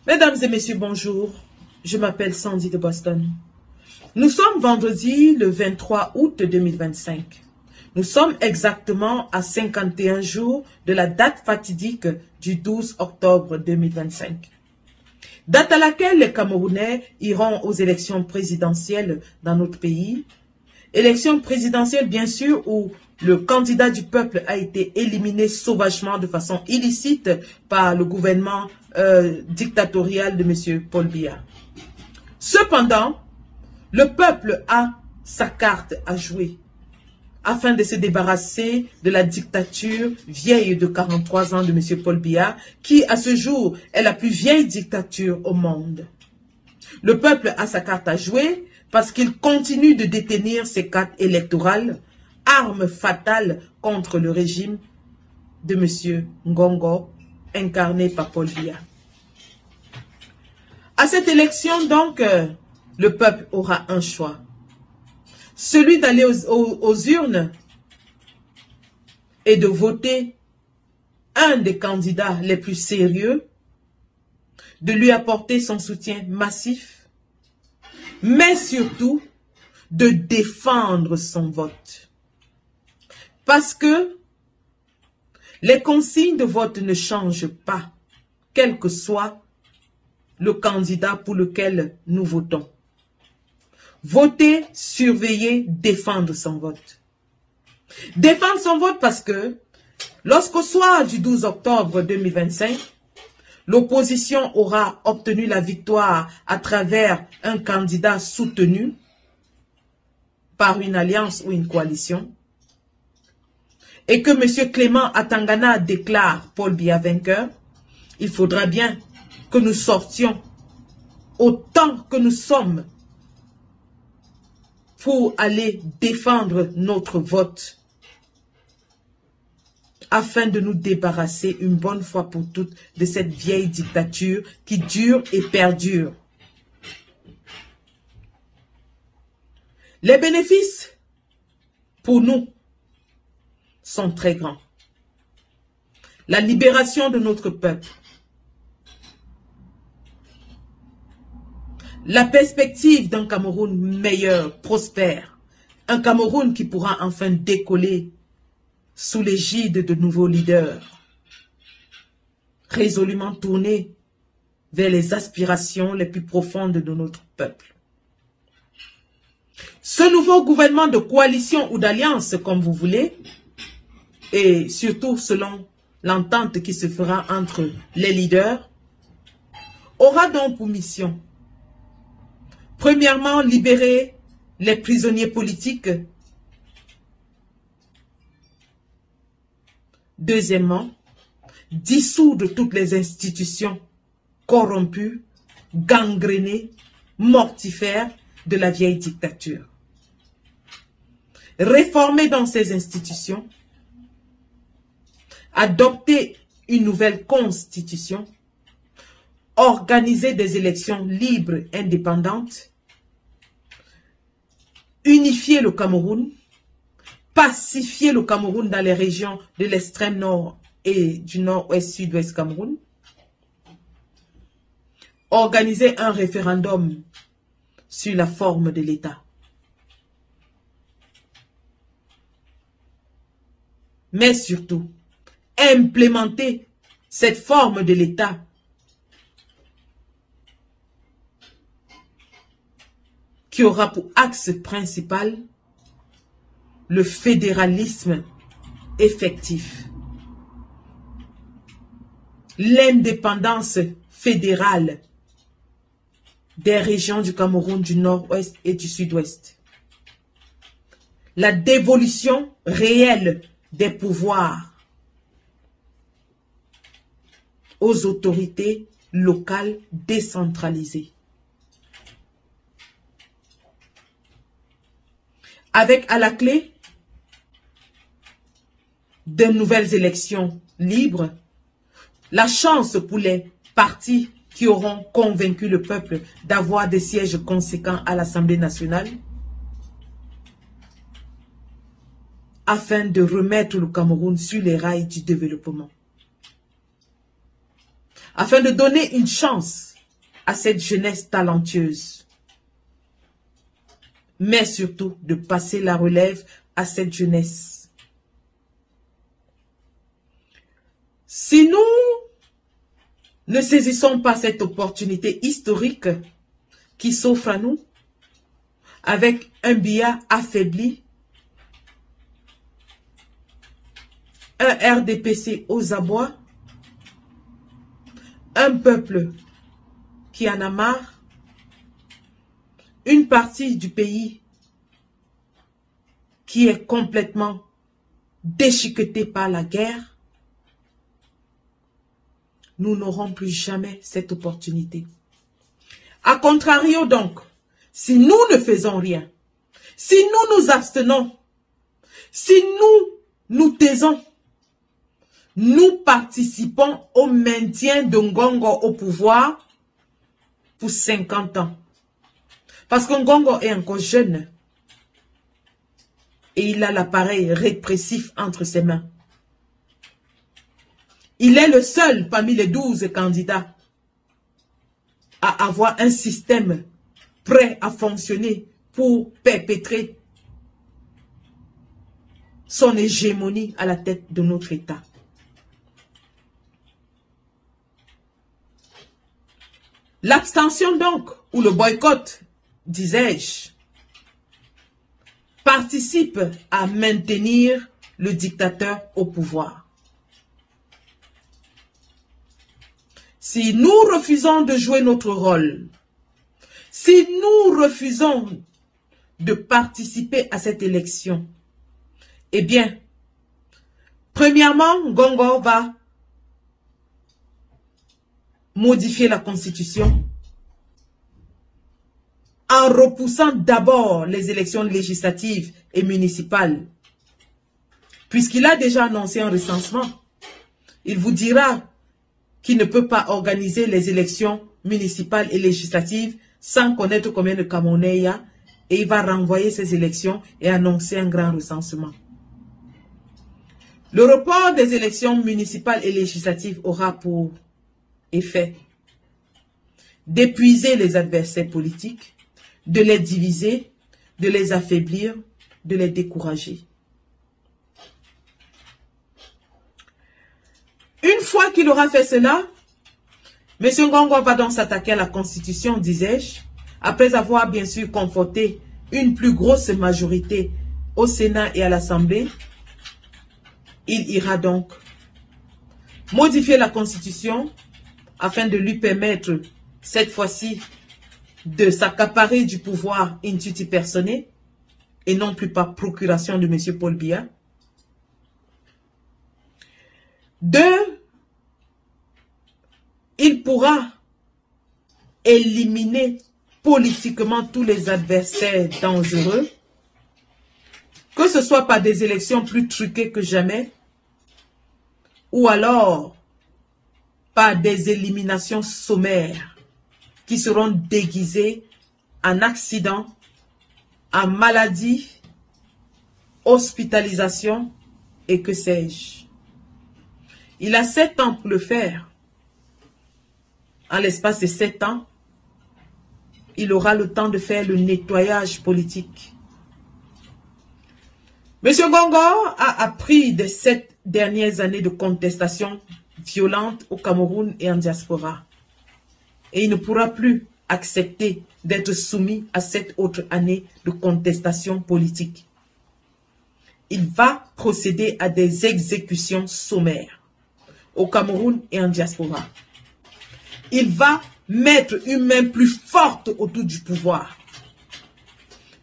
Mesdames et messieurs, bonjour. Je m'appelle Sandy de Boston. Nous sommes vendredi le 23 août 2025. Nous sommes exactement à 51 jours de la date fatidique du 12 octobre 2025. Date à laquelle les Camerounais iront aux élections présidentielles dans notre pays. Élections présidentielles, bien sûr, où le candidat du peuple a été éliminé sauvagement de façon illicite par le gouvernement dictatorial de M. Paul Biya. Cependant, le peuple a sa carte à jouer afin de se débarrasser de la dictature vieille de 43 ans de M. Paul Biya, qui à ce jour est la plus vieille dictature au monde. Le peuple a sa carte à jouer parce qu'il continue de détenir ses cartes électorales, armes fatales contre le régime de M. Ngongo, incarné par Paul Biya. À cette élection, donc, le peuple aura un choix. Celui d'aller aux urnes et de voter un des candidats les plus sérieux, de lui apporter son soutien massif, mais surtout de défendre son vote. Parce que les consignes de vote ne changent pas, quel que soit le candidat pour lequel nous votons. Voter, surveiller, défendre son vote. Défendre son vote parce que lorsqu'au soir du 12 octobre 2025, l'opposition aura obtenu la victoire à travers un candidat soutenu par une alliance ou une coalition, et que M. Clément Atangana déclare Paul Biya vainqueur, il faudra bien que nous sortions autant que nous sommes pour aller défendre notre vote afin de nous débarrasser une bonne fois pour toutes de cette vieille dictature qui dure et perdure. Les bénéfices pour nous sont très grands. La libération de notre peuple, la perspective d'un Cameroun meilleur, prospère, un Cameroun qui pourra enfin décoller sous l'égide de nouveaux leaders, résolument tournés vers les aspirations les plus profondes de notre peuple. Ce nouveau gouvernement de coalition ou d'alliance, comme vous voulez, et surtout selon l'entente qui se fera entre les leaders, aura donc pour mission, premièrement, libérer les prisonniers politiques. Deuxièmement, dissoudre toutes les institutions corrompues, gangrénées, mortifères de la vieille dictature. Réformer dans ces institutions, adopter une nouvelle constitution, organiser des élections libres, indépendantes, unifier le Cameroun, pacifier le Cameroun dans les régions de l'extrême nord et du nord-ouest, sud-ouest Cameroun, organiser un référendum sur la forme de l'État. Mais surtout, implémenter cette forme de l'État qui aura pour axe principal le fédéralisme effectif, l'indépendance fédérale des régions du Cameroun du nord-ouest et du sud-ouest, la dévolution réelle des pouvoirs aux autorités locales décentralisées, avec à la clé de nouvelles élections libres, la chance pour les partis qui auront convaincu le peuple d'avoir des sièges conséquents à l'Assemblée nationale, afin de remettre le Cameroun sur les rails du développement, afin de donner une chance à cette jeunesse talentueuse. Mais surtout, de passer la relève à cette jeunesse. Si nous ne saisissons pas cette opportunité historique qui s'offre à nous, avec un Biya affaibli, un RDPC aux abois, un peuple qui en a marre, une partie du pays qui est complètement déchiquetée par la guerre, nous n'aurons plus jamais cette opportunité. A contrario donc, si nous ne faisons rien, si nous nous abstenons, si nous nous taisons, nous participons au maintien de Ngongo au pouvoir pour 50 ans. Parce que Ngongo est encore jeune et il a l'appareil répressif entre ses mains. Il est le seul parmi les 12 candidats à avoir un système prêt à fonctionner pour perpétrer son hégémonie à la tête de notre État. L'abstention donc, ou le boycott, disais-je, participe à maintenir le dictateur au pouvoir. Si nous refusons de jouer notre rôle, si nous refusons de participer à cette élection, eh bien, premièrement, Ngongo va modifier la Constitution en repoussant d'abord les élections législatives et municipales. Puisqu'il a déjà annoncé un recensement, il vous dira qu'il ne peut pas organiser les élections municipales et législatives sans connaître combien de Camerounais il y a, et il va renvoyer ces élections et annoncer un grand recensement. Le report des élections municipales et législatives aura pour effet d'épuiser les adversaires politiques, de les diviser, de les affaiblir, de les décourager. Une fois qu'il aura fait cela, M. Ngongo va donc s'attaquer à la Constitution, disais-je, après avoir bien sûr conforté une plus grosse majorité au Sénat et à l'Assemblée. Il ira donc modifier la Constitution afin de lui permettre, cette fois-ci, de s'accaparer du pouvoir in tutti personne et non plus par procuration de M. Paul Biya. 2, il pourra éliminer politiquement tous les adversaires dangereux, que ce soit par des élections plus truquées que jamais, ou alors par des éliminations sommaires qui seront déguisées en accident, en maladie, hospitalisation et que sais-je. Il a 7 ans pour le faire. En l'espace de 7 ans, il aura le temps de faire le nettoyage politique. M. Ngongo a appris de 7 dernières années de contestation violente au Cameroun et en diaspora. Et il ne pourra plus accepter d'être soumis à cette autre année de contestation politique. Il va procéder à des exécutions sommaires au Cameroun et en diaspora. Il va mettre une main plus forte autour du pouvoir.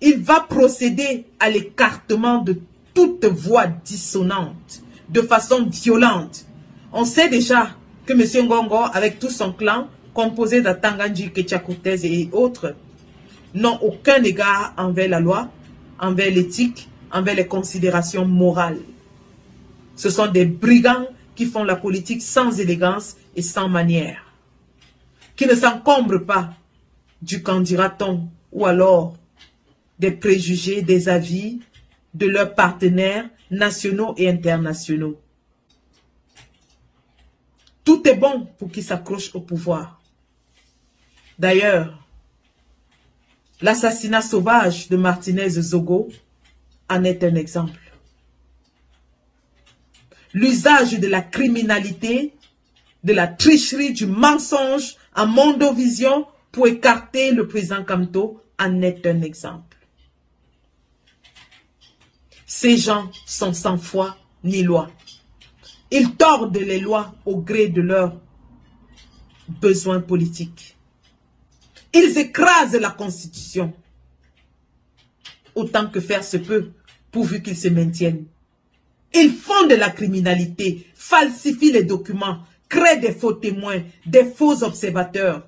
Il va procéder à l'écartement de toute voix dissonante, de façon violente. On sait déjà que M. Ngongo, avec tout son clan, composé d'Atanganji, Ketchakotez et autres, n'ont aucun égard envers la loi, envers l'éthique, envers les considérations morales. Ce sont des brigands qui font la politique sans élégance et sans manière, qui ne s'encombrent pas du qu'en dira-t-on, ou alors des préjugés, des avis de leurs partenaires nationaux et internationaux. Tout est bon pour qu'ils s'accrochent au pouvoir. D'ailleurs, l'assassinat sauvage de Martinez Zogo en est un exemple. L'usage de la criminalité, de la tricherie, du mensonge en mondovision pour écarter le président Kamto en est un exemple. Ces gens sont sans foi ni loi. Ils tordent les lois au gré de leurs besoins politiques. Ils écrasent la Constitution autant que faire se peut, pourvu qu'ils se maintiennent. Ils font de la criminalité, falsifient les documents, créent des faux témoins, des faux observateurs.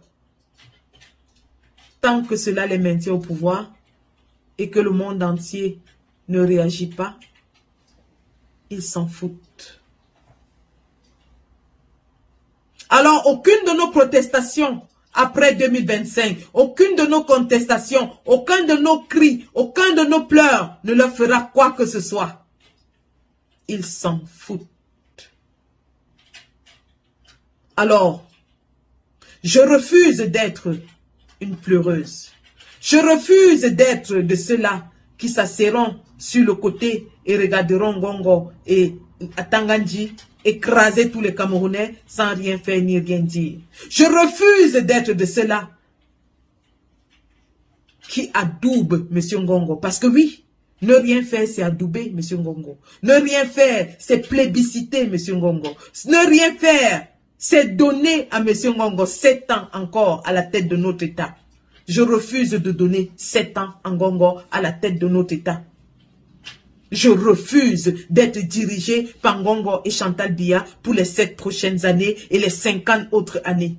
Tant que cela les maintient au pouvoir et que le monde entier ne réagit pas, ils s'en foutent. Alors, aucune de nos protestations après 2025, aucune de nos contestations, aucun de nos cris, aucun de nos pleurs ne leur fera quoi que ce soit. Ils s'en foutent. Alors, je refuse d'être une pleureuse. Je refuse d'être de ceux-là qui s'asserront sur le côté et regarderont Ngongo et Tangandji écraser tous les Camerounais sans rien faire ni rien dire. Je refuse d'être de ceux-là qui adoubent M. Ngongo. Parce que oui, ne rien faire, c'est adouber M. Ngongo. Ne rien faire, c'est plébisciter M. Ngongo. Ne rien faire, c'est donner à M. Ngongo 7 ans encore à la tête de notre État. Je refuse de donner 7 ans à Ngongo à la tête de notre État. Je refuse d'être dirigé par Ngongo et Chantal Biya pour les 7 prochaines années et les 50 autres années.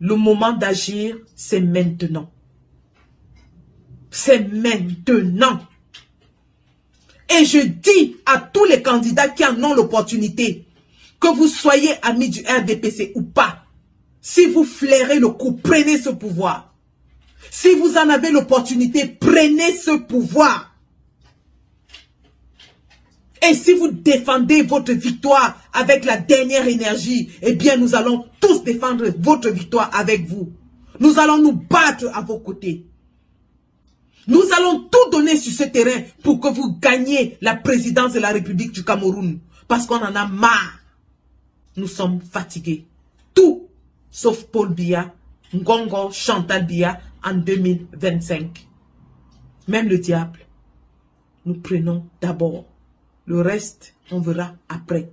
Le moment d'agir, c'est maintenant. C'est maintenant. Et je dis à tous les candidats qui en ont l'opportunité, que vous soyez amis du RDPC ou pas, si vous flairez le coup, prenez ce pouvoir. Si vous en avez l'opportunité, prenez ce pouvoir. Et si vous défendez votre victoire avec la dernière énergie, eh bien nous allons tous défendre votre victoire avec vous. Nous allons nous battre à vos côtés. Nous allons tout donner sur ce terrain pour que vous gagniez la présidence de la République du Cameroun. Parce qu'on en a marre. Nous sommes fatigués. Tout sauf Paul Biya, Ngongo, Chantal Biya en 2025. Même le diable, nous prenons d'abord. Le reste, on verra après.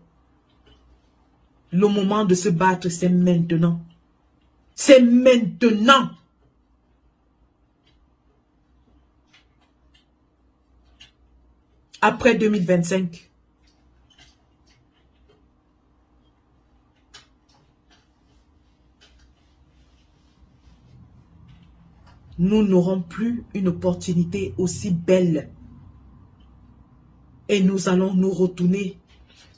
Le moment de se battre, c'est maintenant. C'est maintenant. Après 2025. Nous n'aurons plus une opportunité aussi belle. Et nous allons nous retourner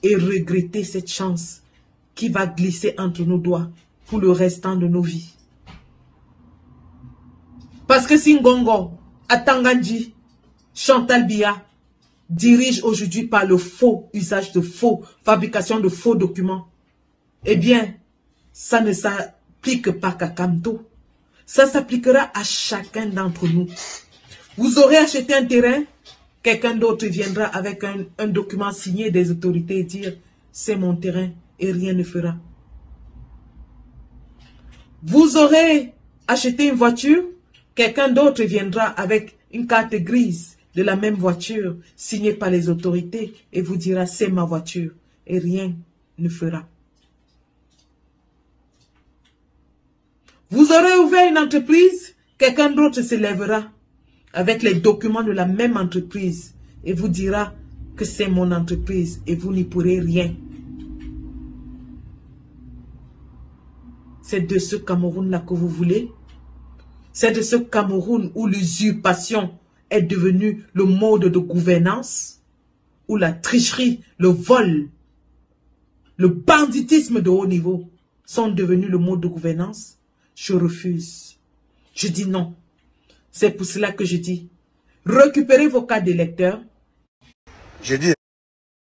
et regretter cette chance qui va glisser entre nos doigts pour le restant de nos vies. Parce que si Ngongo, Tangandji, Chantal Biya dirige aujourd'hui par le faux usage de faux, fabrication de faux documents, eh bien, ça ne s'applique pas qu'à Kamto. Ça s'appliquera à chacun d'entre nous. Vous aurez acheté un terrain, quelqu'un d'autre viendra avec un document signé des autorités et dire « c'est mon terrain » et rien ne fera. Vous aurez acheté une voiture, quelqu'un d'autre viendra avec une carte grise de la même voiture signée par les autorités et vous dira « c'est ma voiture » et rien ne fera. Vous aurez ouvert une entreprise, quelqu'un d'autre se lèvera avec les documents de la même entreprise et vous dira que c'est mon entreprise et vous n'y pourrez rien. C'est de ce Cameroun-là que vous voulez. C'est de ce Cameroun où l'usurpation est devenue le mode de gouvernance, où la tricherie, le vol, le banditisme de haut niveau sont devenus le mode de gouvernance. Je refuse. Je dis non. C'est pour cela que je dis, récupérez vos cartes d'électeurs. Je dis